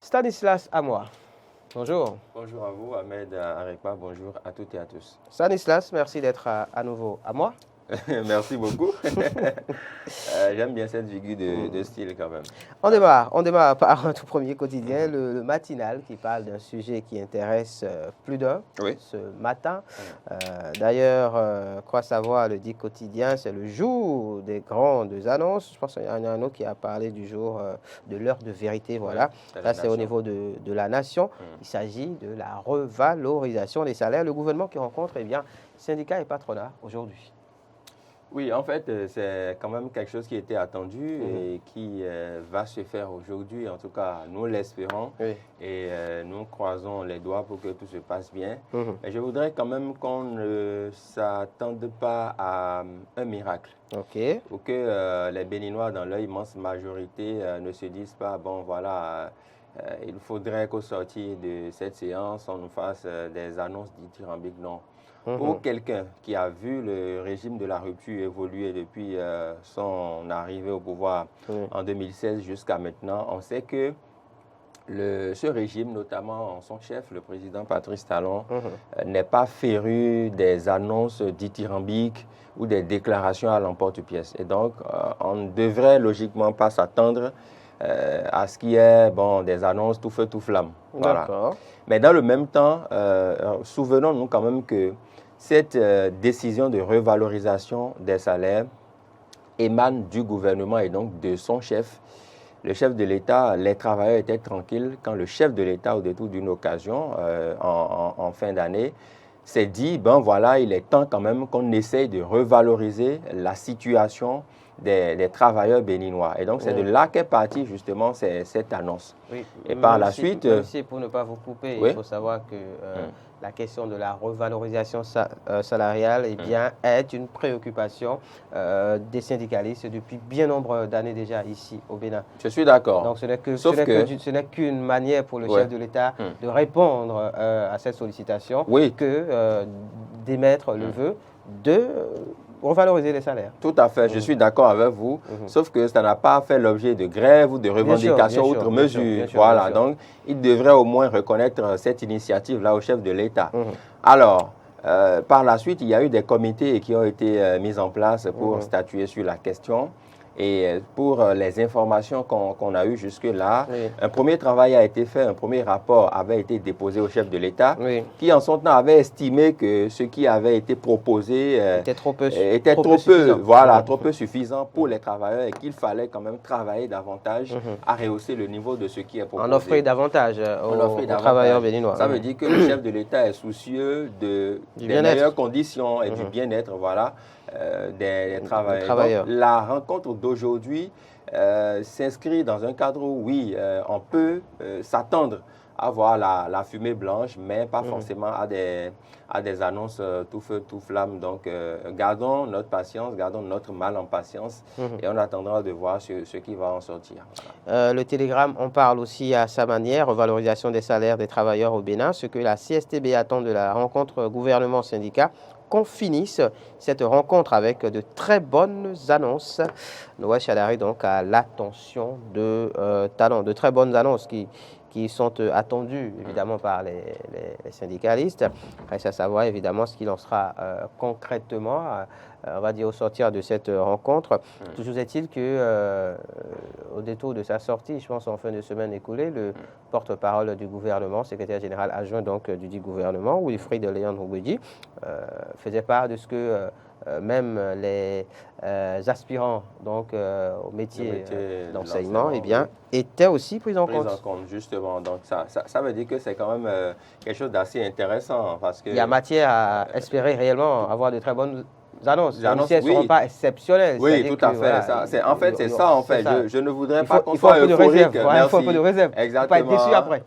Stanislas Amoa. Bonjour. Bonjour à vous, Ahmed Arekpa. Bonjour à toutes et à tous. Stanislas, merci d'être à nouveau à moi. Merci beaucoup. J'aime bien cette figure de style quand même. On démarre par un tout premier quotidien, le matinal, qui parle d'un sujet qui intéresse plus d'un ce matin. D'ailleurs, crois savoir, le dit quotidien, c'est le jour des grandes annonces. Je pense qu'il y en a un autre qui a parlé du jour de l'heure de vérité. Voilà, ça c'est au niveau de la nation. Il s'agit de la revalorisation des salaires. Le gouvernement qui rencontre syndicats et patronat aujourd'hui. Oui, en fait, c'est quand même quelque chose qui était attendu et qui va se faire aujourd'hui. En tout cas, nous l'espérons et nous croisons les doigts pour que tout se passe bien. Mais je voudrais quand même qu'on ne s'attende pas à un miracle. Ou que les Béninois, dans leur immense majorité, ne se disent pas, bon, voilà, il faudrait qu'au sortir de cette séance, on nous fasse des annonces dithyrambiques. Non. Pour quelqu'un qui a vu le régime de la rupture évoluer depuis son arrivée au pouvoir en 2016 jusqu'à maintenant, on sait que ce régime, notamment son chef, le président Patrice Talon, n'est pas féru des annonces dithyrambiques ou des déclarations à l'emporte-pièce. Et donc, on ne devrait logiquement pas s'attendre à ce qu'il y ait des annonces tout feu, tout flamme. Voilà. Mais dans le même temps, souvenons-nous quand même que cette décision de revalorisation des salaires émane du gouvernement et donc de son chef. Le chef de l'État, les travailleurs étaient tranquilles quand le chef de l'État, au détour d'une occasion, en fin d'année, s'est dit, ben voilà, il est temps quand même qu'on essaye de revaloriser la situation des travailleurs béninois. Et donc, c'est de là qu'est partie justement cette annonce. Et par la suite... Même si, pour ne pas vous couper, il faut savoir que la question de la revalorisation salariale est une préoccupation des syndicalistes depuis bien nombre d'années déjà ici au Bénin. Je suis d'accord. Donc, ce n'est qu'une manière pour le chef de l'État de répondre à cette sollicitation que d'émettre le vœu de revaloriser les salaires. Tout à fait, je suis d'accord avec vous, sauf que ça n'a pas fait l'objet de grève ou de revendications outre mesure. Voilà, donc il devrait au moins reconnaître cette initiative-là au chef de l'État. Alors, par la suite, il y a eu des comités qui ont été mis en place pour statuer sur la question. Et pour les informations qu'on a eues jusque-là, un premier travail a été fait, un premier rapport avait été déposé au chef de l'État, qui en son temps avait estimé que ce qui avait été proposé était trop peu suffisant pour les travailleurs et qu'il fallait quand même travailler davantage à rehausser le niveau de ce qui est proposé. En offrir davantage aux travailleurs béninois. Ça veut dire que le chef de l'État est soucieux des meilleures conditions et du bien-être, voilà, des travailleurs. Donc, la rencontre d'aujourd'hui s'inscrit dans un cadre où, oui, on peut s'attendre à voir la fumée blanche, mais pas forcément à des annonces tout feu, tout flamme. Donc, gardons notre patience, gardons notre mal en patience et on attendra de voir ce qui va en sortir. Voilà. Le Télégramme, on parle aussi à sa manière, revalorisation des salaires des travailleurs au Bénin, ce que la CSTB attend de la rencontre gouvernement-syndicat, qu'on finisse cette rencontre avec de très bonnes annonces. Noël Chadari, donc, à l'attention de Talon, de très bonnes annonces qui sont attendues, évidemment, par les syndicalistes. Reste à savoir, évidemment, ce qu'il en sera concrètement, on va dire, au sortir de cette rencontre. Toujours est-il que, au détour de sa sortie, je pense en fin de semaine écoulée, le porte-parole du gouvernement, secrétaire général adjoint donc du dit gouvernement, Wilfried Léon Roubedi, faisait part de ce que même les aspirants donc, au métier d'enseignement étaient aussi pris en compte. Justement. Donc ça veut dire que c'est quand même quelque chose d'assez intéressant. Parce que il y a matière à espérer réellement avoir de très bonnes annonces. Même si elles ne seront pas exceptionnelles. Oui, tout à fait. Voilà, c'est ça. Je ne voudrais pas qu'on soit euphorique. Il faut un peu de réserve. Exactement. Faut pas être déçu après.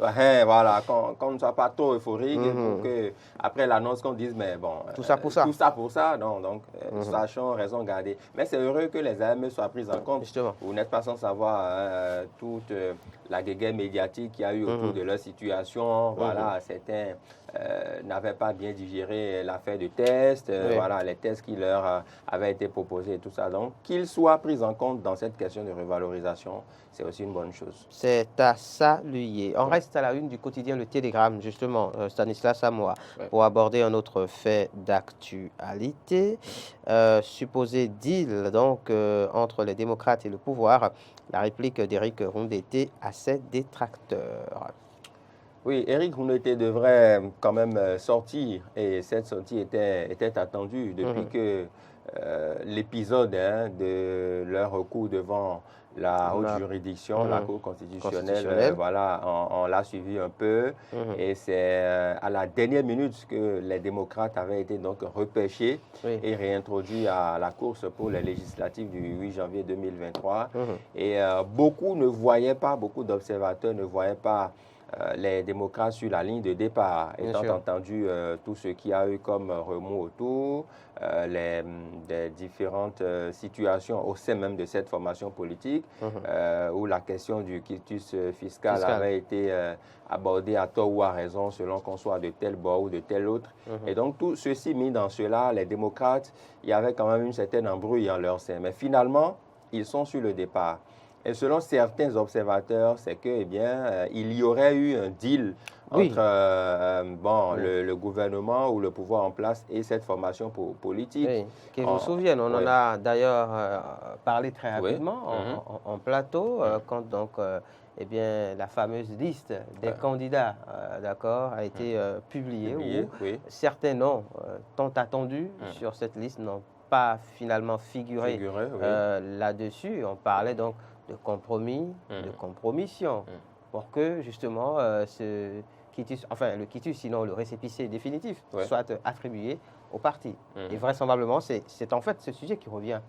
Voilà, qu'on ne soit pas trop euphorique pour que, après l'annonce, qu'on dise, mais bon, tout ça pour ça. Tout ça pour ça. Non, donc, sachons, raison garder. Mais c'est heureux que les AME soient prises en compte. Justement. Vous n'êtes pas sans savoir toute la guéguerre médiatique qu'il y a eu autour de leur situation. Voilà, certains n'avaient pas bien digéré l'affaire de tests, voilà, les tests qui leur avaient été proposés et tout ça. Donc, qu'ils soient pris en compte dans cette question de revalorisation, c'est aussi une bonne chose. C'est à saluer. On reste à la une du quotidien Le Télégramme, justement, Stanislas Samoa, pour aborder un autre fait d'actualité. Supposé deal donc entre les démocrates et le pouvoir, la réplique d'Éric Rondeté à ses détracteurs. Oui, Éric Rondeté devrait quand même sortir, et cette sortie était attendue depuis que l'épisode de leur recours devant la haute juridiction, la Cour constitutionnelle, voilà, on l'a suivi un peu, et c'est à la dernière minute que les démocrates avaient été donc repêchés et réintroduits à la course pour les législatives du 8 janvier 2023. Et beaucoup d'observateurs ne voyaient pas les démocrates sur la ligne de départ, étant entendu tout ce qu'il y a eu comme remous autour, des différentes situations au sein même de cette formation politique, où la question du quitus fiscal avait été abordée à tort ou à raison, selon qu'on soit de tel bord ou de tel autre. Et donc, tout ceci mis dans cela, les démocrates, il y avait quand même une certaine embrouille en leur sein. Mais finalement, ils sont sur le départ. Et selon certains observateurs, c'est que, eh bien, il y aurait eu un deal entre le gouvernement ou le pouvoir en place et cette formation politique. Oui, que vous vous souvenez, on en a d'ailleurs parlé très rapidement en plateau, quand donc, eh bien, la fameuse liste des candidats, d'accord, a été publiée, où certains noms tant attendus sur cette liste n'ont pas finalement figuré là-dessus. On parlait donc de compromis, de compromission, pour que justement le quitus, sinon le récépissé définitif, soit attribué au parti. Et vraisemblablement, c'est en fait ce sujet qui revient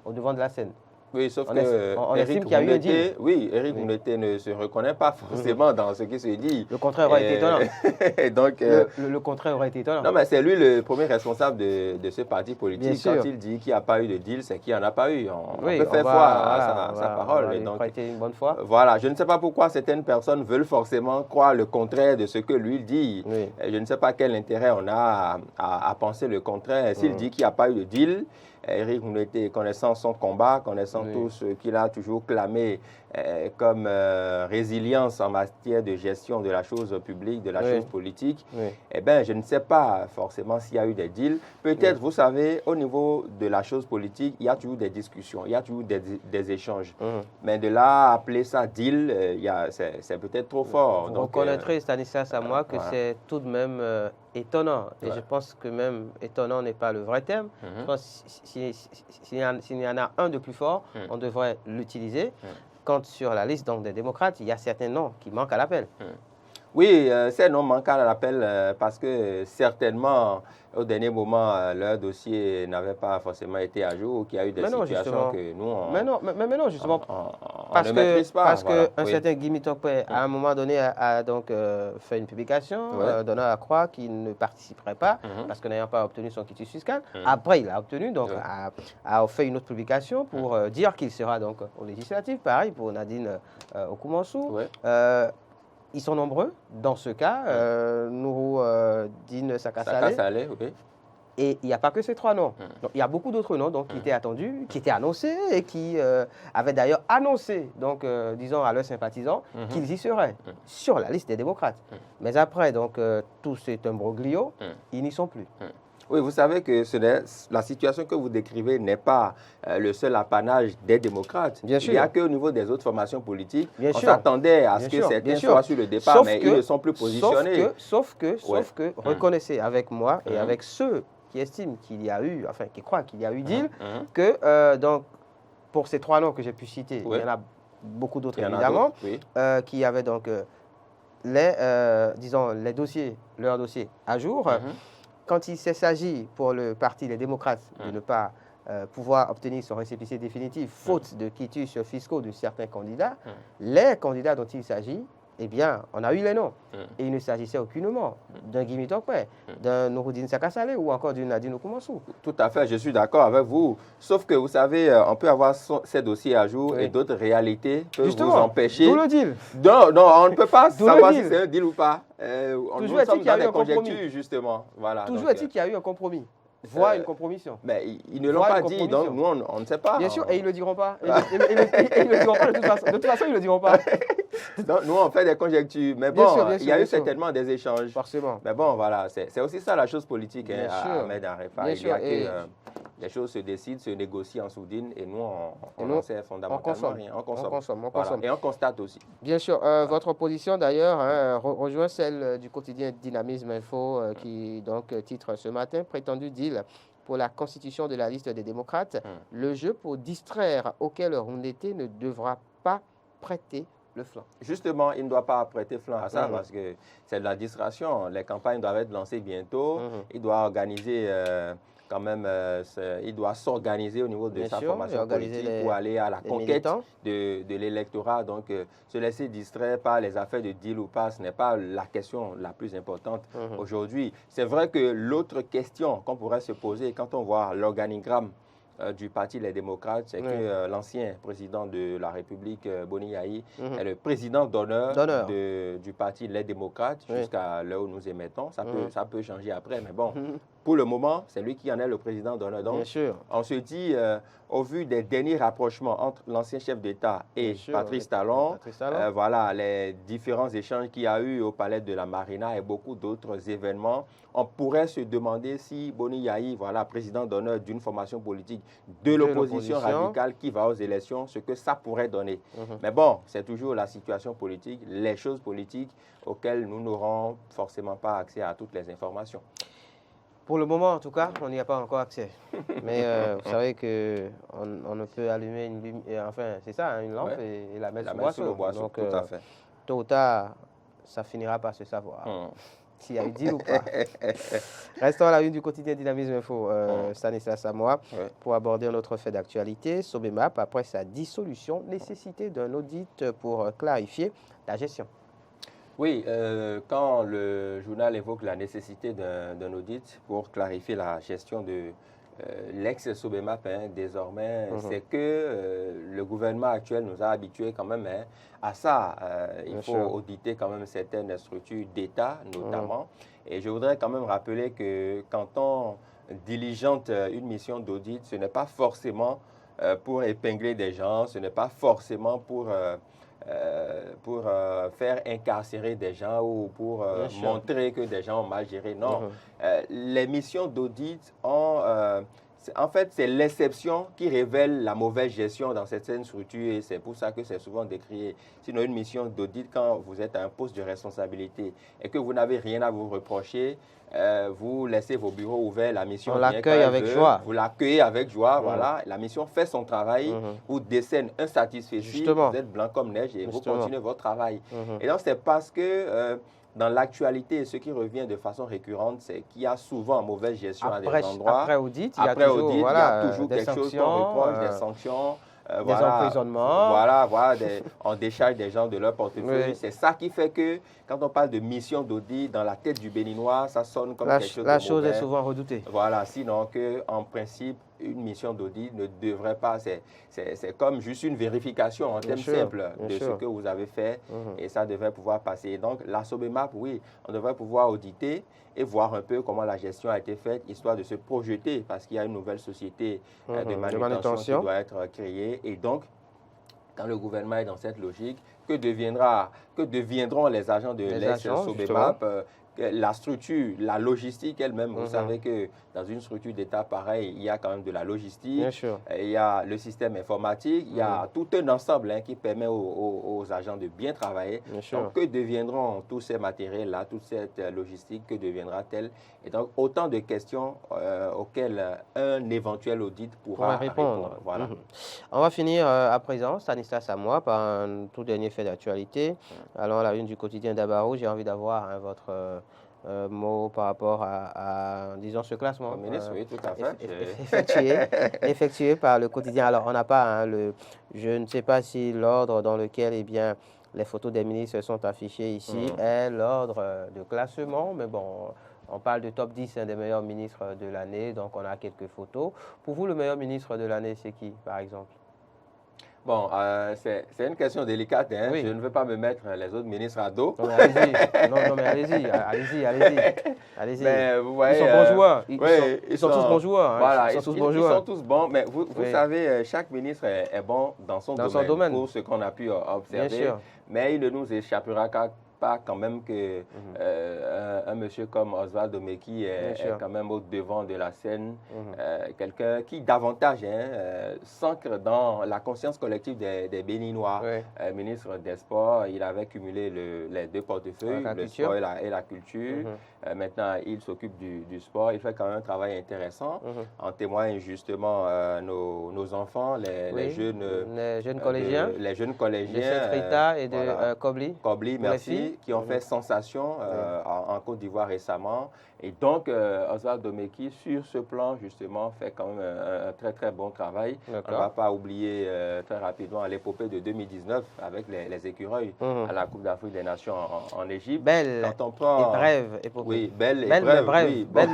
au devant de la scène. Oui, sauf que Éric Rondeté, Éric Rondeté ne se reconnaît pas forcément dans ce qui se dit. Le contraire aurait été étonnant. Donc, le contraire aurait été étonnant. Non, mais c'est lui le premier responsable de ce parti politique. Quand il dit qu'il n'y a pas eu de deal, c'est qu'il n'y en a pas eu. On peut faire foi à sa parole. On va prêter une bonne foi. Voilà, je ne sais pas pourquoi certaines personnes veulent forcément croire le contraire de ce que lui dit. Je ne sais pas quel intérêt on a à penser le contraire. S'il dit qu'il n'y a pas eu de deal, Éric Rondeté, connaissant son combat, connaissant tout ce qu'il a toujours clamé comme résilience en matière de gestion de la chose publique, de la chose politique, eh bien, je ne sais pas forcément s'il y a eu des deals. Peut-être, vous savez, au niveau de la chose politique, il y a toujours des discussions, il y a toujours des échanges. Mais de là, appeler ça deal, c'est peut-être trop fort. Vous reconnaîtrez, Stanislas Samoa, que c'est tout de même étonnant. Et je pense que même étonnant n'est pas le vrai terme. Je pense s'il y en a un de plus fort, on devrait l'utiliser. Quand sur la liste donc, des démocrates, il y a certains noms qui manquent à l'appel. Oui, ces noms manquent à l'appel parce que certainement, au dernier moment, leur dossier n'avait pas forcément été à jour, ou qu'il y a eu des situations que nous, mais non, justement, on ne maîtrise pas. Parce qu'un certain Guy Tokpé, à un moment donné, a donc fait une publication donnant à croire qu'il ne participerait pas, parce que n'ayant pas obtenu son quitus fiscal. Après, il a obtenu, donc a fait une autre publication pour dire qu'il sera donc au législatif. Pareil pour Nadine Okumansou. Ils sont nombreux dans ce cas, Nourou Dine Sakasalé. Et il n'y a pas que ces trois noms. Donc, il y a beaucoup d'autres noms donc, qui étaient attendus, qui étaient annoncés et qui avaient d'ailleurs annoncé, donc, disons à leurs sympathisants, qu'ils y seraient sur la liste des démocrates. Mais après, donc, tout cet imbroglio, ils n'y sont plus. Oui, vous savez que la situation que vous décrivez n'est pas le seul apanage des démocrates. Bien sûr. Il n'y a qu'au niveau des autres formations politiques. On s'attendait à ce que certains soient sur le départ, mais ils ne sont plus positionnés. Sauf que reconnaissez avec moi et avec ceux qui estiment qu'il y a eu, enfin qui croient qu'il y a eu deal, que donc, pour ces trois noms que j'ai pu citer, il y en a beaucoup d'autres évidemment, qui avaient donc leurs dossiers à jour. Quand il s'agit pour le parti des démocrates de ne pas pouvoir obtenir son récépissé définitif, faute de quitus fiscaux de certains candidats, les candidats dont il s'agit eh bien, on a eu les noms. Et il ne s'agissait aucunement d'un Guy Tokpé, d'un Nouroudine Sakassale ou encore d'une Nadine Okumansou. Tout à fait, je suis d'accord avec vous. Sauf que, vous savez, on peut avoir ces dossiers à jour et d'autres réalités peuvent vous empêcher. D'où le deal. Non, non, on ne peut pas savoir si c'est un deal ou pas. Nous sommes dans des conjectures, justement. Voilà, toujours est-il qu'il y a eu un compromis. Voire une compromission. Mais ils ne l'ont pas dit, donc nous, on ne sait pas. Bien sûr, et ils ne le diront pas. Ils ne le diront pas de toute façon. De toute façon, ils ne le diront pas. Donc, nous, on fait des conjectures. Mais bon, il y a eu certainement des échanges. Forcément. Mais bon, voilà, c'est aussi ça la chose politique, Ahmed Arefa. Il y a que les choses se décident, se négocient en sourdine et nous, on n'en sait fondamentalement rien. On consomme. Et on constate aussi. Bien sûr. Votre position, d'ailleurs, rejoint celle du quotidien Dynamisme Info qui, donc, titre ce matin, prétendu deal pour la constitution de la liste des démocrates, le jeu pour distraire auquel Rundeté ne devra pas prêter le flanc. Justement, il ne doit pas prêter flanc à ça parce que c'est de la distraction. Les campagnes doivent être lancées bientôt. Il doit organiser quand même, il doit s'organiser au niveau de sa formation politique pour aller à la conquête de l'électorat. Donc, se laisser distraire par les affaires de deal ou pas, ce n'est pas la question la plus importante aujourd'hui. C'est vrai que l'autre question qu'on pourrait se poser quand on voit l'organigramme du Parti Les Démocrates, c'est que l'ancien président de la République, Boni Yayi, est le président d'honneur du Parti Les Démocrates jusqu'à l'heure où nous émettons. Ça peut changer après, mais bon, pour le moment, c'est lui qui en est le président d'honneur. Donc, on se dit, au vu des derniers rapprochements entre l'ancien chef d'État et Patrice Talon, voilà, les différents échanges qu'il y a eu au Palais de la Marina et beaucoup d'autres événements, on pourrait se demander si Boni Yayi, voilà, président d'honneur d'une formation politique de l'opposition radicale qui va aux élections, ce que ça pourrait donner. Mais bon, c'est toujours la situation politique, les choses politiques auxquelles nous n'aurons forcément pas accès à toutes les informations. Pour le moment, en tout cas, on n'y a pas encore accès. Mais vous savez qu'on ne peut allumer une lumière, enfin, c'est ça, hein, une lampe et la mettre sous le boisseau. Donc, tout à fait. Tôt ou tard, ça finira par se savoir. S'il y a eu deal ou pas. Restons à la une du quotidien Dynamisme Info, Stanislas Samoa, pour aborder un autre fait d'actualité. Sobemap, après sa dissolution, nécessité d'un audit pour clarifier la gestion. Oui, quand le journal évoque la nécessité d'un audit pour clarifier la gestion de l'ex-Sobemap, désormais, c'est que le gouvernement actuel nous a habitués quand même à ça. Il faut auditer quand même certaines structures d'État, notamment. Et je voudrais quand même rappeler que quand on diligente une mission d'audit, ce n'est pas forcément pour épingler des gens, ce n'est pas forcément pour faire incarcérer des gens ou pour montrer que des gens ont mal géré. Non, les missions d'audit ont... en fait, c'est l'exception qui révèle la mauvaise gestion dans certaines structures et c'est pour ça que c'est souvent décrié. Sinon, une mission d'audit, quand vous êtes à un poste de responsabilité et que vous n'avez rien à vous reprocher, vous laissez vos bureaux ouverts, la mission on l'accueille avec joie. Vous l'accueillez avec joie, voilà. La mission fait son travail, vous décerne un satisfait, vous êtes blanc comme neige et vous continuez votre travail. Et donc, c'est parce que dans l'actualité, ce qui revient de façon récurrente, c'est qu'il y a souvent mauvaise gestion à des endroits. Après audit, il y a toujours quelque chose qu'on reproche, des sanctions. Des emprisonnements. Voilà, on décharge des gens de leur portefeuille. C'est ça qui fait que quand on parle de mission d'audit, dans la tête du Béninois, ça sonne comme quelque chose de mauvais. La chose est souvent redoutée. Voilà, sinon qu'en principe, une mission d'audit ne devrait pas, c'est comme juste une vérification en termes simples de ce que vous avez fait et ça devrait pouvoir passer. Donc la Sobemap, oui, on devrait pouvoir auditer et voir un peu comment la gestion a été faite, histoire de se projeter parce qu'il y a une nouvelle société de manutention qui doit être créée. Et donc, quand le gouvernement est dans cette logique, que deviendront les agents de l'ex-Sobemap, la structure, la logistique elle-même, vous savez que dans une structure d'État pareille, il y a quand même de la logistique, il y a le système informatique, il y a tout un ensemble qui permet aux agents de bien travailler. Donc, que deviendront tous ces matériels-là, toute cette logistique, que deviendra-t-elle? Et donc, autant de questions auxquelles un éventuel audit pourra répondre. Voilà. On va finir à présent, Stanislas Samoa, par un tout dernier fait d'actualité. Alors, la une du quotidien d'Abaro, j'ai envie d'avoir votre mot par rapport à, disons, ce classement. Oui, tout à fait. Effectué par le quotidien. Alors, on n'a pas je ne sais pas si l'ordre dans lequel, eh bien, Les photos des ministres sont affichées ici et l'ordre de classement. Mais bon, on parle de top 10 des meilleurs ministres de l'année, donc on a quelques photos. Pour vous, le meilleur ministre de l'année, c'est qui, par exemple? Bon, c'est une question délicate. Hein? Oui. Je ne veux pas me mettre les autres ministres à dos. Non, mais allez-y. Non, mais allez-y. Mais vous voyez, ils sont bons joueurs. Ils sont tous bons joueurs. Hein. Voilà, ils sont tous bons. Mais vous savez, chaque ministre est bon dans son domaine. Pour ce qu'on a pu observer. Bien sûr. Mais il ne nous échappera pas quand même que un monsieur comme Oswald Meki est quand même au devant de la scène, quelqu'un qui davantage s'ancre dans la conscience collective des Béninois. Ministre des Sports, il avait cumulé les deux portefeuilles, le sport et la culture. Maintenant, il s'occupe du sport. Il fait quand même un travail intéressant. En témoignent justement nos enfants, les jeunes collégiens. Les jeunes collégiens. De Saint-Rita et de Kobli. Kobli, merci. Qui ont fait sensation en Côte d'Ivoire récemment. Et donc, Oswald Meki, sur ce plan, justement, fait quand même un très, très bon travail. On ne va pas oublier très rapidement l'épopée de 2019 avec les écureuils à la Coupe d'Afrique des Nations en Égypte. Belle et brève épopée. Oui, belle et brève. Oui, belle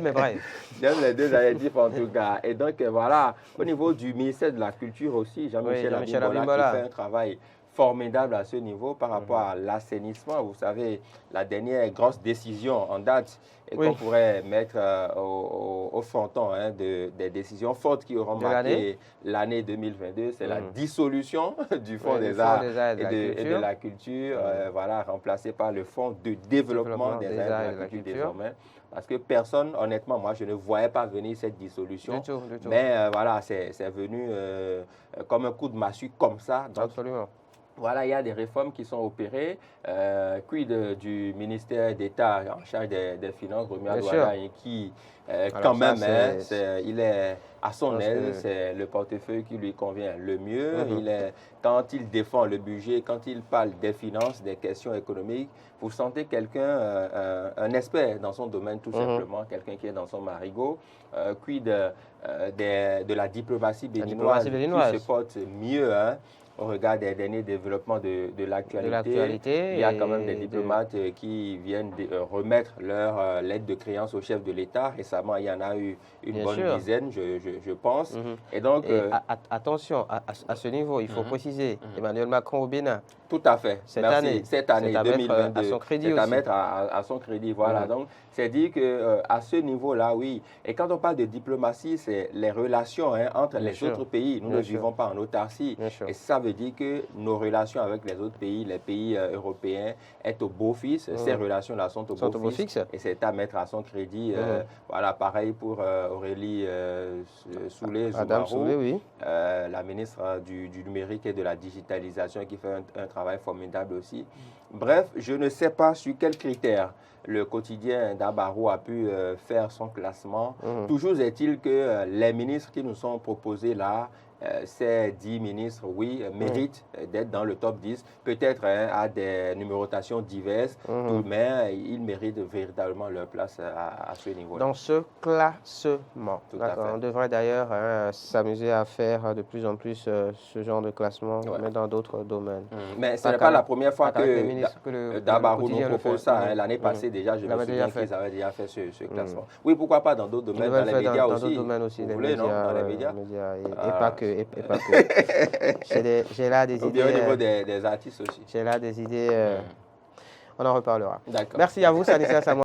mais brève. J'aime les deux adjectifs en tout cas. Et donc, voilà, au niveau du ministère de la Culture aussi, Jean-Michel Abimbola qui fait un travail formidable à ce niveau par rapport à l'assainissement. Vous savez, la dernière grosse décision en date et qu'on pourrait mettre au fronton des décisions fortes qui auront marqué l'année 2022, c'est la dissolution du Fonds des Arts et de la Culture, voilà, remplacé par le Fonds de développement des Arts et de la Culture désormais. Parce que personne, honnêtement, moi, je ne voyais pas venir cette dissolution. Du tout. Mais voilà, c'est venu comme un coup de massue comme ça. Donc, absolument. Voilà, il y a des réformes qui sont opérées. Quid du ministère d'État en charge des Finances, Romuald Ouattara, qui, quand même, il est à son aise, c'est le portefeuille qui lui convient le mieux. Quand il défend le budget, quand il parle des finances, des questions économiques, vous sentez quelqu'un, un expert dans son domaine tout simplement, quelqu'un qui est dans son marigot. Quid de la diplomatie béninoise qui se porte mieux, au regard des derniers développements de l'actualité. Il y a quand même des diplomates qui viennent remettre leur lettre de créance au chef de l'État. Récemment, il y en a eu une bonne dizaine, je pense. Et donc, attention, à ce niveau, il faut préciser, Emmanuel Macron au Bénin. Tout à fait. Cette année 2022. À son crédit c'est à mettre à son crédit. Voilà. Donc, c'est dit qu'à ce niveau-là, oui. Et quand on parle de diplomatie, c'est les relations entre les autres pays. Nous ne vivons pas en autarcie. Et ça veut dire que nos relations avec les autres pays, les pays européens, est au beau fixe. Ces relations-là sont au beau fixe. Et c'est à mettre à son crédit. Voilà, pareil pour Aurélie Soulé-Zoumarou, la ministre du numérique et de la digitalisation qui fait un travail formidable aussi. Bref, je ne sais pas sur quels critères le quotidien d'Abarou a pu faire son classement. Toujours est-il que les ministres qui nous sont proposés là, ces 10 ministres, oui, méritent d'être dans le top 10, peut-être à des numérotations diverses, mais ils méritent véritablement leur place à ce niveau-là. Dans ce classement, on devrait d'ailleurs s'amuser à faire de plus en plus ce genre de classement, mais dans d'autres domaines. Mais ce n'est pas la première fois que Dabarou nous propose ça. L'année passée déjà, je me souviens qu'ils avaient déjà fait ce classement. Oui, pourquoi pas dans d'autres domaines, dans les médias aussi. Dans d'autres domaines aussi, vous voulez, non, dans les médias. Et pas que. J'ai là des idées. Au niveau des artistes aussi. J'ai là des idées. On en reparlera. D'accord. Merci à vous, Sanissa Samoa.